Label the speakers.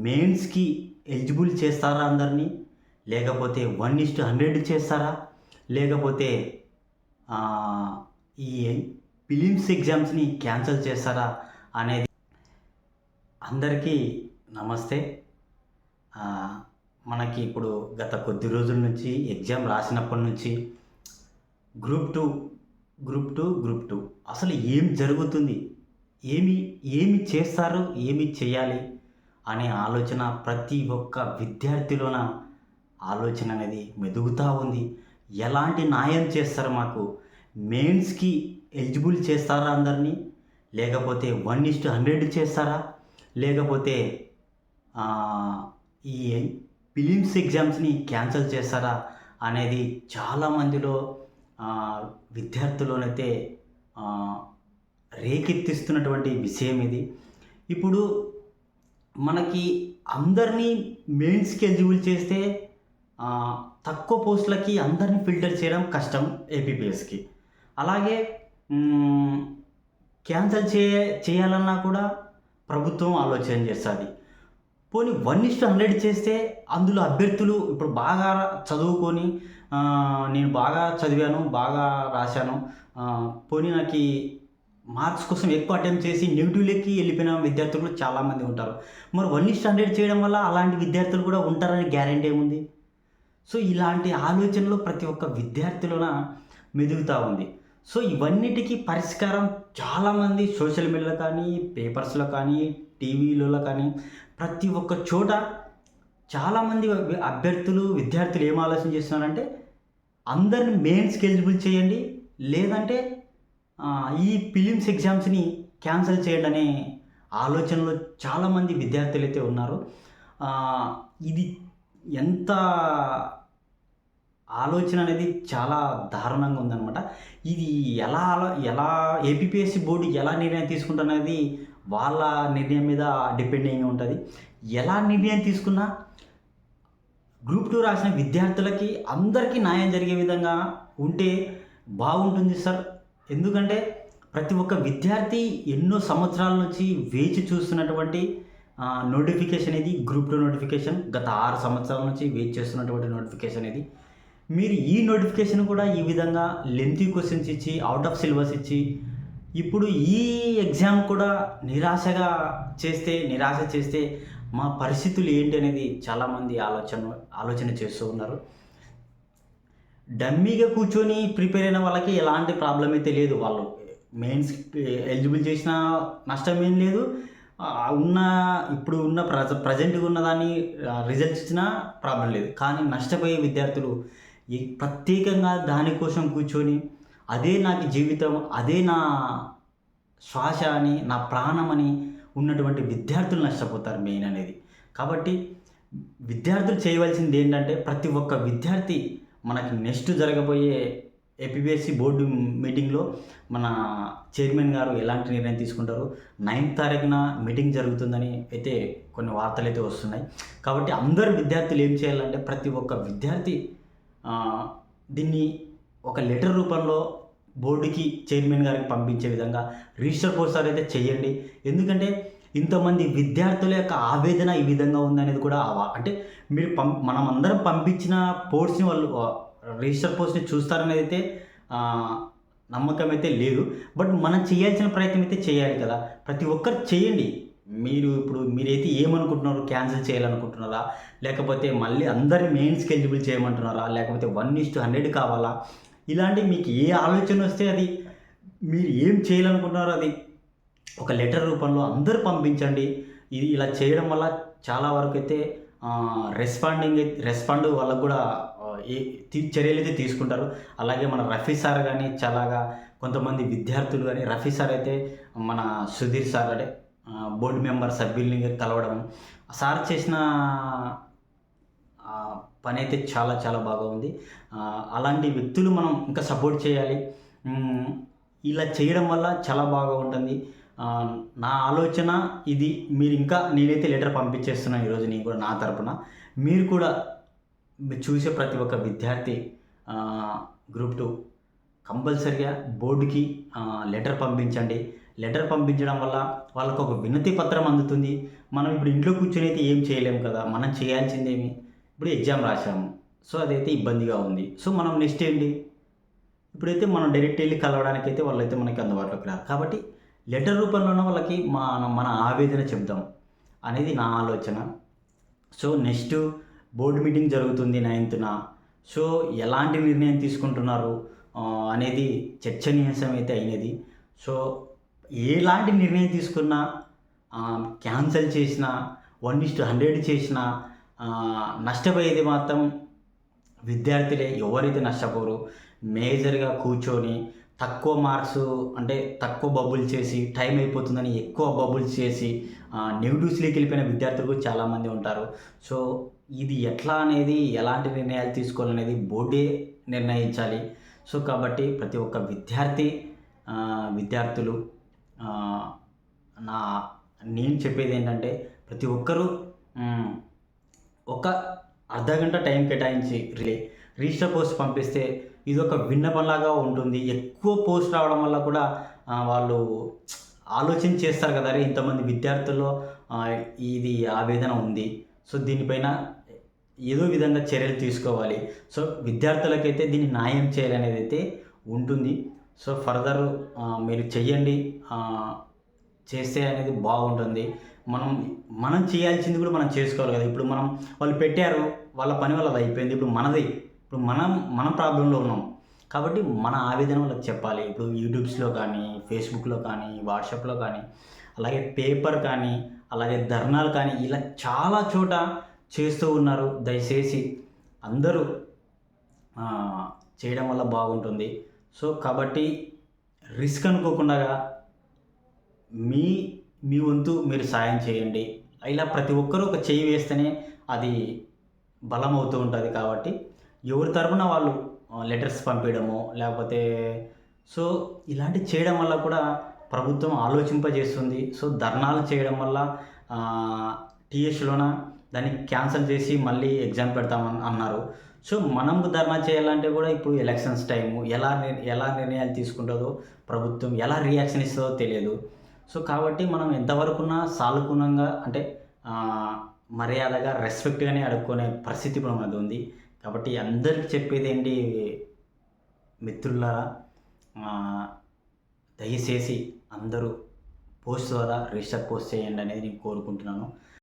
Speaker 1: మెయిన్స్‌కి ఎలిజిబుల్ చేస్తారా అందరినీ? లేకపోతే 1:100 చేస్తారా? లేకపోతే ఆహ్, ఈ ప్రిలిమ్స్ ఎగ్జామ్స్‌ని క్యాన్సల్ చేస్తారా? అనేది అందరికీ నమస్తే. ఆహ్, మనకి ఇప్పుడు గత కొద్ది రోజుల నుంచి ఎగ్జామ్ రాసినప్పటి నుంచి గ్రూప్ 2, గ్రూప్ 2 అసలు ఏం జరుగుతుంది? ఏమి ఏమి చేస్తారు? ఏమి చేయాలి? అనే ఆలోచన ప్రతి ఒక్క విద్యార్థిలోన ఆలోచన అనేది మెదుగుతా ఉంది. ఎలాంటి న్యాయం చేస్తారు మాకు? మెయిన్స్‌కి ఎలిజిబుల్ చేస్తారా అందరినీ? లేకపోతే 1:100 చేస్తారా? లేకపోతే ఆహ్, ఈ ప్రిలిమ్స్ ఎగ్జామ్స్‌ని క్యాన్సల్ చేస్తారా? అనేది చాలామందిలో విద్యార్థుల్లోనైతే ఆహ్, రేకెత్తిస్తున్నటువంటి విషయం ఇది. ఇప్పుడు మనకి అందరినీ మెయిన్స్‌కి ఎలిజిబుల్ చేస్తే ఆహ్, తక్కువ పోస్టులకి అందరిని ఫిల్టర్ చేయడం కష్టం ఏపీపీఎస్‌కి. అలాగే హ్మ్, క్యాన్సల్ చేయాలన్నా కూడా ప్రభుత్వం ఆలోచన చేస్తది. పోనీ 1:100 చేస్తే అందులో అభ్యర్థులు ఇప్పుడు బాగా చదువుకొని నేను బాగా చదివాను, బాగా రాశాను. పోనీ నాకీ మార్క్స్ కోసం ఎక్కువ అటెంప్ట్ చేసి నెగెటివ్‌లకి వెళ్ళిపోయిన విద్యార్థులు కూడా చాలామంది ఉంటారు. మరి 1:100 చేయడం వల్ల అలాంటి విద్యార్థులు కూడా ఉంటారని గ్యారంటీ ఏముంది? సో, ఇలాంటి ఆలోచనలు ప్రతి ఒక్క విద్యార్థిలోన మెదుగుతా ఉంది. సో, ఇవన్నిటికి పరిష్కారం చాలామంది సోషల్ మీడియాలో కానీ, పేపర్స్‌లో కానీ, టీవీలలో కానీ ప్రతి ఒక్క చోట చాలామంది అభ్యర్థులు, విద్యార్థులు ఏం ఆలోచన చేస్తున్నారంటే అందరిని మెయిన్స్‌కి ఎలిజిబుల్ చేయండి. లేదంటే ఈ ప్రిలిమ్స్ ఎగ్జామ్స్‌ని క్యాన్సల్ చేయండి అనే ఆలోచనలో చాలామంది విద్యార్థులైతే ఉన్నారు. ఇది ఎంత ఆలోచన అనేది చాలా దారుణంగా ఉందనమాట. ఇది ఎలా ఏపీపీఎస్సీ బోర్డు ఎలా నిర్ణయం తీసుకుంటదనేది వాళ్ళ నిర్ణయం మీద డిపెండింగ్ ఉంటది. ఎలా నిర్ణయం తీసుకున్నా గ్రూప్ 2 రాసిన విద్యార్థులకి అందరికీ న్యాయం జరిగే విధంగా ఉంటే బాగుంటుంది సార్. ఎందుకంటే ప్రతి ఒక్క విద్యార్థి ఎన్నో సంవత్సరాల నుంచి వేచి చూస్తున్నటువంటి నోటిఫికేషన్ ఇది గ్రూప్ 2 నోటిఫికేషన్. గత 6 సంవత్సరాల నుంచి వెయిట్ చేస్తున్నటువంటి నోటిఫికేషన్ ఇది. మీరు ఈ నోటిఫికేషన్ కూడా ఈ విధంగా లెంతీ క్వెషన్స్ ఇచ్చి, అవుట్ ఆఫ్ సిలబస్ ఇచ్చి, ఇప్పుడు ఈ ఎగ్జామ్ కూడా నిరాశ చేస్తే మా పరిస్థితులు ఏంటి అనేది చాలామంది ఆలోచన చేస్తూ ఉన్నారు. డమ్మీగా కూర్చొని ప్రిపేర్ అయిన వాళ్ళకి ఎలాంటి ప్రాబ్లమ్ అయితే లేదు. వాళ్ళు మెయిన్స్‌కి ఎలిజిబుల్ చేసినా నష్టం ఏం లేదు. ఇప్పుడు ఉన్న ప్రెజెంట్‌గా ఉన్నదాన్ని రిజల్ట్స్ ఇచ్చినా ప్రాబ్లం లేదు. కానీ నష్టపోయే విద్యార్థులు ప్రత్యేకంగా దానికోసం కూర్చొని అదే నాకు జీవితం, అదే నా శ్వాస అని, నా ప్రాణం అని ఉన్నటువంటి విద్యార్థులు నష్టపోతారు మెయిన్ అనేది. కాబట్టి విద్యార్థులు చేయవలసింది ఏంటంటే ప్రతి ఒక్క విద్యార్థి మనకి నెక్స్ట్ జరగబోయే ఏపీపీఎస్సీ బోర్డు మీటింగ్‌లో మన చైర్మన్ గారు ఎలాంటి నిర్ణయం తీసుకుంటారో 9th తారీఖున మీటింగ్ జరుగుతుందని అయితే కొన్ని వార్తలైతే వస్తున్నాయి. కాబట్టి అందరు విద్యార్థులు ఏం చేయాలంటే ప్రతి ఒక్క విద్యార్థి దీన్ని ఒక లెటర్ రూపంలో బోర్డుకి, చైర్మన్ గారికి పంపించే విధంగా రిజిస్టర్ పోస్టర్ అయితే చేయండి. ఎందుకంటే ఇంతమంది విద్యార్థుల యొక్క ఆవేదన ఈ విధంగా ఉందనేది కూడా అంటే మీరు మనం అందరం పంపించిన పోస్ట్‌ని వాళ్ళు రిజిస్టర్ పోస్ట్‌ని చూస్తారనేది అయితే నమ్మకం అయితే లేదు. బట్ మనం చేయాల్సిన ప్రయత్నం అయితే చేయాలి కదా! ప్రతి ఒక్కరు చేయండి. మీరైతే ఏమనుకుంటున్నారు? క్యాన్సిల్ చేయాలనుకుంటున్నారా? లేకపోతే మళ్ళీ అందరిని మెయిన్స్‌కి ఎలిజిబుల్ చేయమంటున్నారా? లేకపోతే 1:100 కావాలా? ఇలాంటి మీకు ఏ ఆలోచన వస్తే అది మీరు ఏం చేయాలనుకుంటున్నారో అది ఒక లెటర్ రూపంలో అందరూ పంపించండి. ఇది ఇలా చేయడం వల్ల చాలా వరకైతే రెస్పాండ్ వాళ్ళకు కూడా చర్యలైతే తీసుకుంటారు. అలాగే మన రఫీ సార్ గానీ కొంతమంది విద్యార్థులు గానీ రఫీ సార్ అయితే మన సుధీర్ సార్ అంటే బోర్డు మెంబర్ సభ్యుల్ని కలవడం. సార్ చేసిన పనైతే చాలా చాలా బాగా ఉంది. అలాంటి వ్యక్తులు మనం ఇంకా సపోర్ట్ చేయాలి. ఇలా చేయడం వల్ల చాలా బాగా ఉంటుంది. నా ఆలోచన ఇది. నేనైతే లెటర్ పంపించేస్తున్నాను ఈరోజు నేను కూడా నా తరపున. మీరు కూడా చూసే ప్రతి ఒక్క విద్యార్థి గ్రూప్ 2 కంపల్సరిగా బోర్డుకి లెటర్ పంపించండి. లెటర్ పంపించడం వల్ల వాళ్ళకు ఒక వినతి పత్రం అందుతుంది. మనం ఇప్పుడు ఇంట్లో కూర్చొని అయితే ఏం చేయలేము కదా! మనం చేయాల్సిందేమి? ఇప్పుడు ఎగ్జామ్ రాసాము. సో, అదైతే ఇబ్బందిగా ఉంది. సో, మనం నెక్స్ట్ ఏంటి? ఇప్పుడైతే మనం డైరెక్ట్ ఎళ్లి కలవడానికైతే వాళ్ళైతే మనకి అందుబాటులోకి రారు. కాబట్టి లెటర్ రూపంలోనే వాళ్ళకి మన ఆవేదన చెప్దాం అనేది నా ఆలోచన. సో, నెక్స్ట్ బోర్డ్ మీటింగ్ జరుగుతుంది 9థ్. సో, ఎలాంటి నిర్ణయం తీసుకుంటున్నారు అనేది చర్చనీయాంశమైతే అయినది. సో, ఎలాంటి నిర్ణయం తీసుకున్నా క్యాన్సెల్ చేసినా, 1:100 చేసినా నష్టపోయేది మాత్రం విద్యార్థులే. ఎవరైతే నష్టపోరు. మేజర్‌గా కూర్చొని తక్కువ మార్క్సు అంటే తక్కువ బబుల్ చేసి టైం అయిపోతుందని ఎక్కువ బబుల్స్ చేసి నెగెటివ్స్‌లోకి వెళ్ళిపోయిన విద్యార్థులు కూడా చాలామంది ఉంటారు. సో, ఇది ఎట్లా అనేది ఎలాంటి నిర్ణయాలు తీసుకోవాలనేది బోర్డే నిర్ణయించాలి. సో, కాబట్టి ప్రతి ఒక్క విద్యార్థులు ఆహ్, నా నేను చెప్పేదేంటంటే ప్రతి ఒక్కరూ హ్మ్. ఒక అర్ధగంట టైం కేటాయించి రిజిస్టర్ పోస్ట్ పంపిస్తే ఇదొక విన్నపంలాగా ఉంటుంది. ఎక్కువ పోస్ట్ రావడం వల్ల కూడా వాళ్ళు ఆలోచన చేస్తారు కదా! అరే! ఇంతమంది విద్యార్థుల్లో ఆహ్, ఇది ఆవేదన ఉంది. సో, దీనిపైన ఏదో విధంగా చర్యలు తీసుకోవాలి. సో, విద్యార్థులకైతే దీన్ని న్యాయం చేయాలనేదైతే ఉంటుంది. సో, ఫర్దర్ మీరు చెయ్యండి. చేస్తే అనేది బాగుంటుంది. మనం మనం చేయాల్సింది కూడా మనం చేసుకోవాలి కదా! ఇప్పుడు వాళ్ళు పెట్టారు. వాళ్ళ పని వాళ్ళది అయిపోయింది. ఇప్పుడు మనది. ఇప్పుడు మనం ప్రాబ్లమ్‌లో ఉన్నాం. కాబట్టి మన ఆవేదన వాళ్ళకి చెప్పాలి. ఇప్పుడు యూట్యూబ్స్‌లో కానీ, ఫేస్‌బుక్‌లో కానీ, వాట్సాప్‌లో కానీ, అలాగే పేపర్ కానీ, అలాగే ధర్నాలు కానీ ఇలా చాలా చోట చేస్తూ ఉన్నారు. దయచేసి అందరూ చేయడం వల్ల బాగుంటుంది. సో, కాబట్టి రిస్క్ అనుకోకుండాగా మీ మీ వంతు మీరు సాయం చేయండి. ఇలా ప్రతి ఒక్కరు ఒక చెయ్యి వేస్తేనే అది బలమవుతూ ఉంటది కాబట్టి, ఎవరి తరపున వాళ్ళు లెటర్స్ పంపియడమో, లేకపోతే సో, ఇలాంటివి చేయడం వల్ల కూడా ప్రభుత్వం ఆలోచింపజేస్తుంది. సో, ధర్నాలు చేయడం వల్ల టీఎస్‌లోన దాన్ని క్యాన్సెల్ చేసి మళ్ళీ ఎగ్జామ్ అన్నారు. సో, మనం ధర్నా చేయాలంటే కూడా ఇప్పుడు ఎలక్షన్స్ టైము. ఎలా నిర్ణయాలు తీసుకుంటదో ప్రభుత్వం, ఎలా రియాక్షన్ ఇస్తదో తెలియదు. సో, కాబట్టి మనం ఎంతవరకున్నా సానుకూలంగా అంటే మర్యాదగా, రెస్పెక్ట్‌గానే అడుక్కునే పరిస్థితి ఇప్పుడు మనదుంది. కాబట్టి అందరికి చెప్పేదేంటి మిత్రులారా, దయచేసి అందరూ పోస్ట్ ద్వారా రిజిస్టర్ పోస్ట్ చేయండి అనేది నేను కోరుకుంటున్నాను.